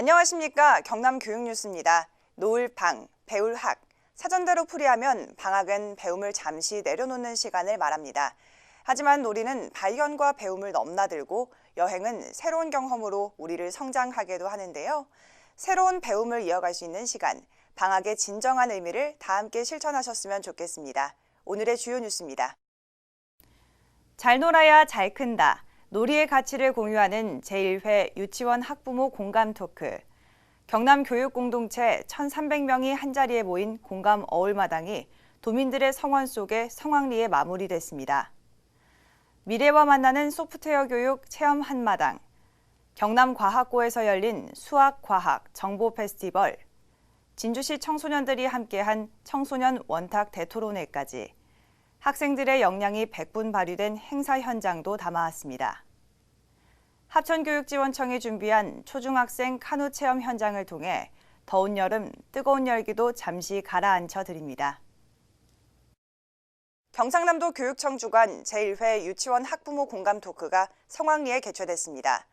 안녕하십니까. 경남교육뉴스입니다. 노을방, 배울학, 사전대로 풀이하면 방학은 배움을 잠시 내려놓는 시간을 말합니다. 하지만 놀이는 발견과 배움을 넘나들고 여행은 새로운 경험으로 우리를 성장하게도 하는데요. 새로운 배움을 이어갈 수 있는 시간, 방학의 진정한 의미를 다 함께 실천하셨으면 좋겠습니다. 오늘의 주요 뉴스입니다. 잘 놀아야 잘 큰다. 놀이의 가치를 공유하는 제1회 유치원 학부모 공감 토크. 경남 교육 공동체 1,300명이 한자리에 모인 공감 어울마당이 도민들의 성원 속에 성황리에 마무리됐습니다. 미래와 만나는 소프트웨어 교육 체험 한마당, 경남과학고에서 열린 수학과학 정보 페스티벌, 진주시 청소년들이 함께한 청소년 원탁 대토론회까지 학생들의 역량이 100분 발휘된 행사 현장도 담아왔습니다. 합천교육지원청이 준비한 초중학생 카누 체험 현장을 통해 더운 여름, 뜨거운 열기도 잠시 가라앉혀 드립니다. 경상남도 교육청 주관 제1회 유치원 학부모 공감 토크가 성황리에 개최됐습니다.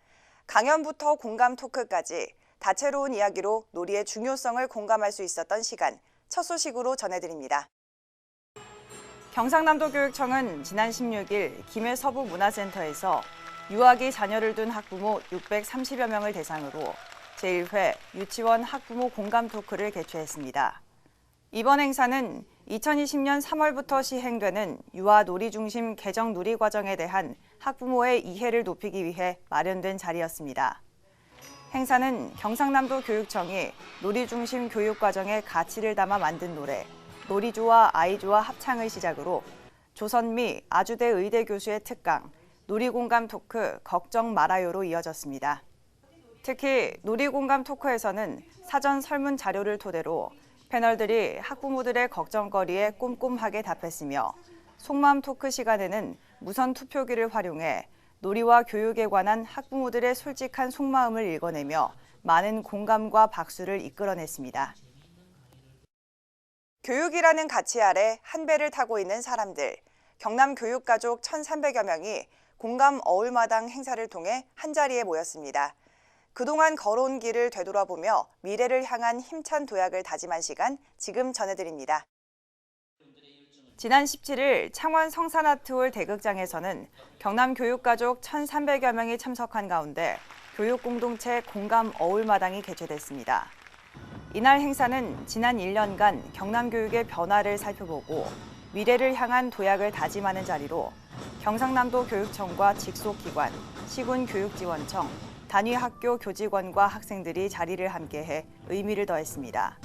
강연부터 공감 토크까지 다채로운 이야기로 놀이의 중요성을 공감할 수 있었던 시간, 첫 소식으로 전해드립니다. 경상남도 교육청은 지난 16일 김해 서부문화센터에서 유아기 자녀를 둔 학부모 630여 명을 대상으로 제1회 유치원 학부모 공감 토크를 개최했습니다. 이번 행사는 2020년 3월부터 시행되는 유아 놀이 중심 개정 놀이 과정에 대한 학부모의 이해를 높이기 위해 마련된 자리였습니다. 행사는 경상남도 교육청이 놀이 중심 교육 과정의 가치를 담아 만든 노래, 놀이조와 아이조와 합창을 시작으로 조선미 아주대 의대 교수의 특강, 놀이공감 토크 걱정 말아요로 이어졌습니다. 특히 놀이공감 토크에서는 사전 설문 자료를 토대로 패널들이 학부모들의 걱정거리에 꼼꼼하게 답했으며 속마음 토크 시간에는 무선 투표기를 활용해 놀이와 교육에 관한 학부모들의 솔직한 속마음을 읽어내며 많은 공감과 박수를 이끌어냈습니다. 교육이라는 가치 아래 한 배를 타고 있는 사람들, 경남 교육가족 1,300여 명이 공감 어울마당 행사를 통해 한자리에 모였습니다. 그동안 걸어온 길을 되돌아보며 미래를 향한 힘찬 도약을 다짐한 시간, 지금 전해드립니다. 지난 17일 창원 성산아트홀 대극장에서는 경남 교육가족 1,300여 명이 참석한 가운데 교육공동체 공감 어울마당이 개최됐습니다. 이날 행사는 지난 1년간 경남교육의 변화를 살펴보고 미래를 향한 도약을 다짐하는 자리로 경상남도 교육청과 직속기관, 시군교육지원청, 단위학교 교직원과 학생들이 자리를 함께해 의미를 더했습니다.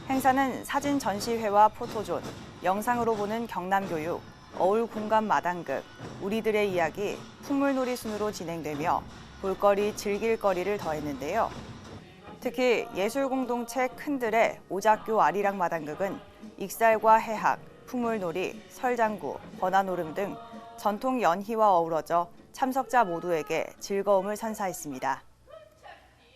행사는 사진 전시회와 포토존, 영상으로 보는 경남교육, 어울공감 마당극, 우리들의 이야기, 풍물놀이 순으로 진행되며 볼거리, 즐길거리를 더했는데요. 특히 예술공동체 큰들의 오작교 아리랑 마당극은 익살과 해학, 풍물놀이, 설장구, 번화노름 등 전통 연희와 어우러져 참석자 모두에게 즐거움을 선사했습니다.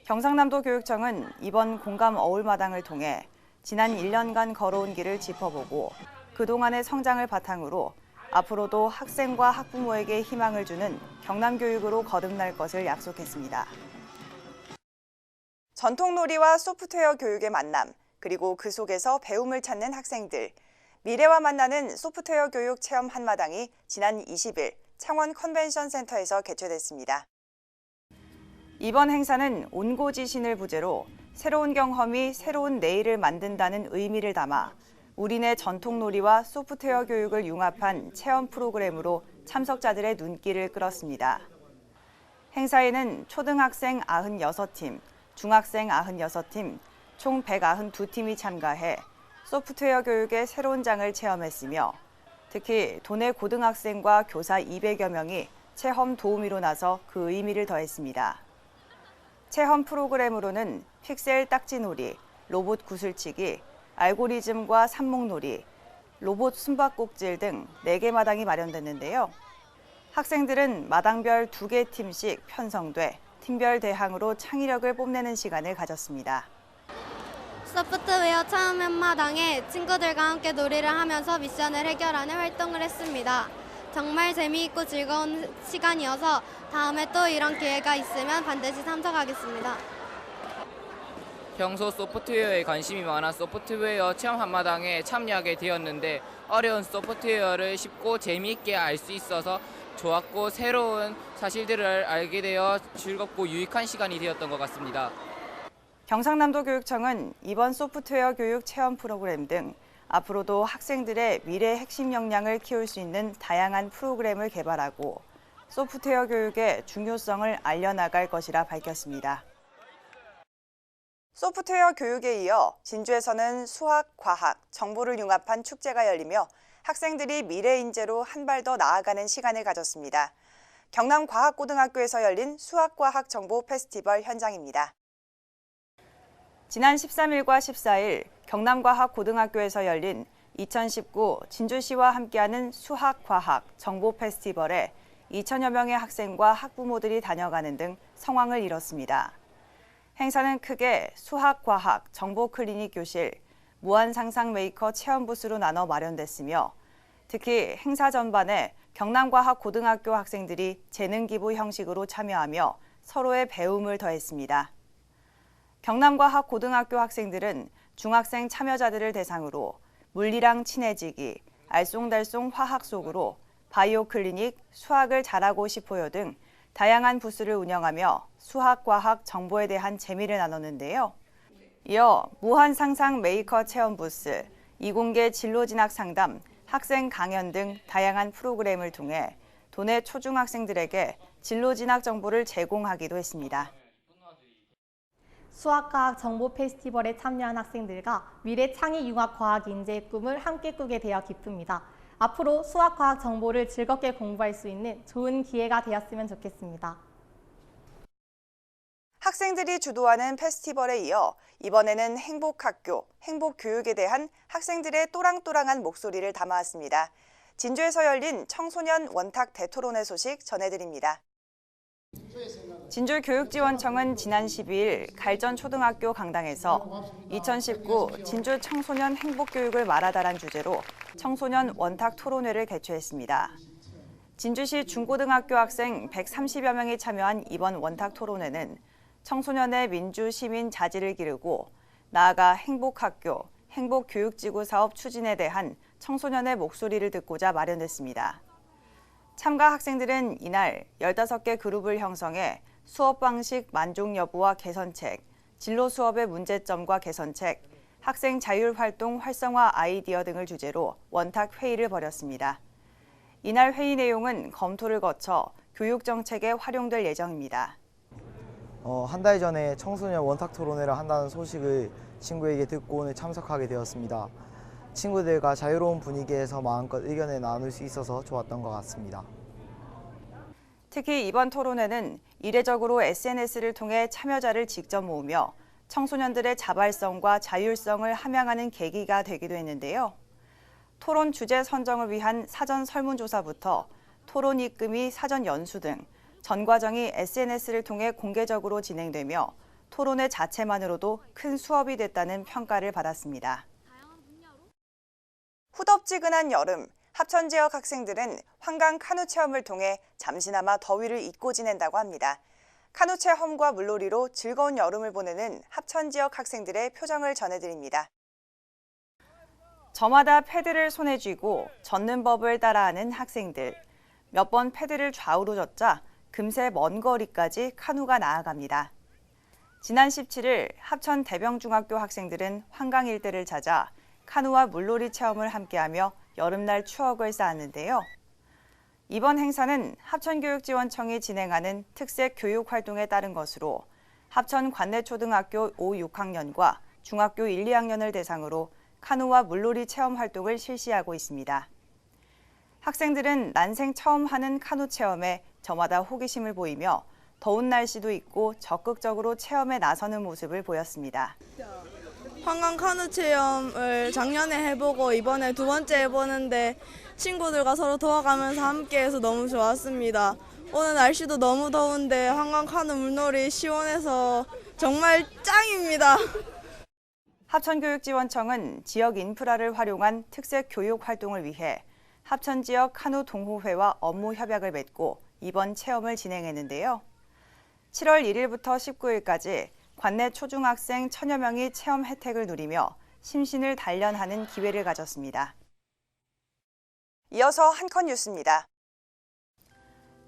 경상남도 교육청은 이번 공감 어울마당을 통해 지난 1년간 걸어온 길을 짚어보고 그동안의 성장을 바탕으로 앞으로도 학생과 학부모에게 희망을 주는 경남교육으로 거듭날 것을 약속했습니다. 전통놀이와 소프트웨어 교육의 만남, 그리고 그 속에서 배움을 찾는 학생들, 미래와 만나는 소프트웨어 교육 체험 한마당이 지난 20일 창원 컨벤션 센터에서 개최됐습니다. 이번 행사는 온고지신을 부제로 새로운 경험이 새로운 내일을 만든다는 의미를 담아 우리네 전통놀이와 소프트웨어 교육을 융합한 체험 프로그램으로 참석자들의 눈길을 끌었습니다. 행사에는 초등학생 96팀, 중학생 96팀, 총 192팀이 참가해 소프트웨어 교육의 새로운 장을 체험했으며 특히 도내 고등학생과 교사 200여 명이 체험 도우미로 나서 그 의미를 더했습니다. 체험 프로그램으로는 픽셀 딱지놀이, 로봇 구슬치기, 알고리즘과 삽목놀이, 로봇 숨바꼭질 등 4개 마당이 마련됐는데요. 학생들은 마당별 2개 팀씩 편성돼 팀별 대항으로 창의력을 뽐내는 시간을 가졌습니다. 소프트웨어 체험 한마당에 친구들과 함께 놀이를 하면서 미션을 해결하는 활동을 했습니다. 정말 재미있고 즐거운 시간이어서 다음에 또 이런 기회가 있으면 반드시 참석하겠습니다. 평소 소프트웨어에 관심이 많아 소프트웨어 체험 한마당에 참여하게 되었는데 어려운 소프트웨어를 쉽고 재미있게 알 수 있어서 좋았고 새로운 사실들을 알게 되어 즐겁고 유익한 시간이 되었던 것 같습니다. 경상남도 교육청은 이번 소프트웨어 교육 체험 프로그램 등 앞으로도 학생들의 미래 핵심 역량을 키울 수 있는 다양한 프로그램을 개발하고 소프트웨어 교육의 중요성을 알려나갈 것이라 밝혔습니다. 소프트웨어 교육에 이어 진주에서는 수학, 과학, 정보를 융합한 축제가 열리며 학생들이 미래 인재로 한 발 더 나아가는 시간을 가졌습니다. 경남과학고등학교에서 열린 수학과학 정보 페스티벌 현장입니다. 지난 13일과 14일 경남과학고등학교에서 열린 2019 진주시와 함께하는 수학과학 정보 페스티벌에 2천여 명의 학생과 학부모들이 다녀가는 등 성황을 이뤘습니다. 행사는 크게 수학과학 정보 클리닉 교실, 무한상상 메이커 체험 부스로 나눠 마련됐으며 특히 행사 전반에 경남과학고등학교 학생들이 재능 기부 형식으로 참여하며 서로의 배움을 더했습니다. 경남과학고등학교 학생들은 중학생 참여자들을 대상으로 물리랑 친해지기, 알쏭달쏭 화학 속으로 바이오 클리닉, 수학을 잘하고 싶어요 등 다양한 부스를 운영하며 수학, 과학, 정보에 대한 재미를 나눴는데요. 이어 무한상상 메이커 체험 부스, 이공계 진로 진학 상담, 학생 강연 등 다양한 프로그램을 통해 도내 초중학생들에게 진로 진학 정보를 제공하기도 했습니다. 수학과학 정보 페스티벌에 참여한 학생들과 미래 창의 융합 과학 인재의 꿈을 함께 꾸게 되어 기쁩니다. 앞으로 수학과학 정보를 즐겁게 공부할 수 있는 좋은 기회가 되었으면 좋겠습니다. 학생들이 주도하는 페스티벌에 이어 이번에는 행복학교, 행복교육에 대한 학생들의 또랑또랑한 목소리를 담아왔습니다. 진주에서 열린 청소년 원탁 대토론회 소식 전해드립니다. 진주교육지원청은 지난 12일 갈전초등학교 강당에서 2019 진주 청소년 행복교육을 말하다란 주제로 청소년 원탁 토론회를 개최했습니다. 진주시 중고등학교 학생 130여 명이 참여한 이번 원탁 토론회는 청소년의 민주 시민 자질을 기르고 나아가 행복학교, 행복교육지구 사업 추진에 대한 청소년의 목소리를 듣고자 마련됐습니다. 참가 학생들은 이날 15개 그룹을 형성해 수업 방식 만족 여부와 개선책, 진로 수업의 문제점과 개선책, 학생 자율활동 활성화 아이디어 등을 주제로 원탁 회의를 벌였습니다. 이날 회의 내용은 검토를 거쳐 교육정책에 활용될 예정입니다. 한 달 전에 청소년 원탁 토론회를 한다는 소식을 친구에게 듣고 오늘 참석하게 되었습니다. 친구들과 자유로운 분위기에서 마음껏 의견을 나눌 수 있어서 좋았던 것 같습니다. 특히 이번 토론회는 이례적으로 SNS를 통해 참여자를 직접 모으며 청소년들의 자발성과 자율성을 함양하는 계기가 되기도 했는데요. 토론 주제 선정을 위한 사전 설문조사부터 토론 이끌미 사전 연수 등 전 과정이 SNS를 통해 공개적으로 진행되며 토론회 자체만으로도 큰 수업이 됐다는 평가를 받았습니다. 후덥지근한 여름, 합천 지역 학생들은 환강 카누 체험을 통해 잠시나마 더위를 잊고 지낸다고 합니다. 카누 체험과 물놀이로 즐거운 여름을 보내는 합천 지역 학생들의 표정을 전해드립니다. 저마다 패드를 손에 쥐고 젓는 법을 따라하는 학생들. 몇 번 패드를 좌우로 젓자 금세 먼 거리까지 카누가 나아갑니다. 지난 17일 합천 대병중학교 학생들은 환강 일대를 찾아 카누와 물놀이 체험을 함께하며 여름날 추억을 쌓았는데요. 이번 행사는 합천교육지원청이 진행하는 특색 교육 활동에 따른 것으로 합천 관내초등학교 5, 6학년과 중학교 1, 2학년을 대상으로 카누와 물놀이 체험 활동을 실시하고 있습니다. 학생들은 난생 처음 하는 카누 체험에 저마다 호기심을 보이며 더운 날씨도 있고 적극적으로 체험에 나서는 모습을 보였습니다. 한강 카누 체험을 작년에 해보고 이번에 두 번째 해보는데 친구들과 서로 도와가면서 함께해서 너무 좋았습니다. 오늘 날씨도 너무 더운데 한강 카누 물놀이 시원해서 정말 짱입니다. 합천교육지원청은 지역 인프라를 활용한 특색 교육 활동을 위해 합천 지역 카누 동호회와 업무 협약을 맺고 이번 체험을 진행했는데요. 7월 1일부터 19일까지 관내 초중학생 1000여 명이 체험 혜택을 누리며 심신을 단련하는 기회를 가졌습니다. 이어서 한컷 뉴스입니다.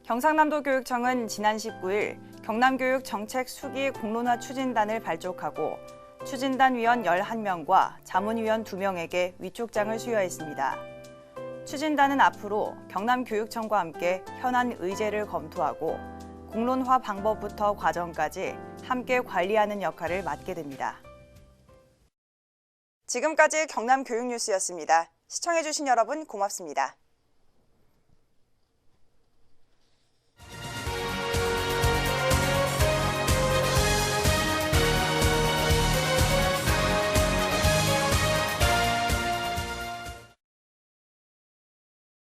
경상남도 교육청은 지난 19일 경남교육 정책 수기 공론화 추진단을 발족하고 추진단 위원 11명과 자문위원 2명에게 위촉장을 수여했습니다. 추진단은 앞으로 경남교육청과 함께 현안 의제를 검토하고 공론화 방법부터 과정까지 함께 관리하는 역할을 맡게 됩니다. 지금까지 경남교육뉴스였습니다. 시청해주신 여러분 고맙습니다.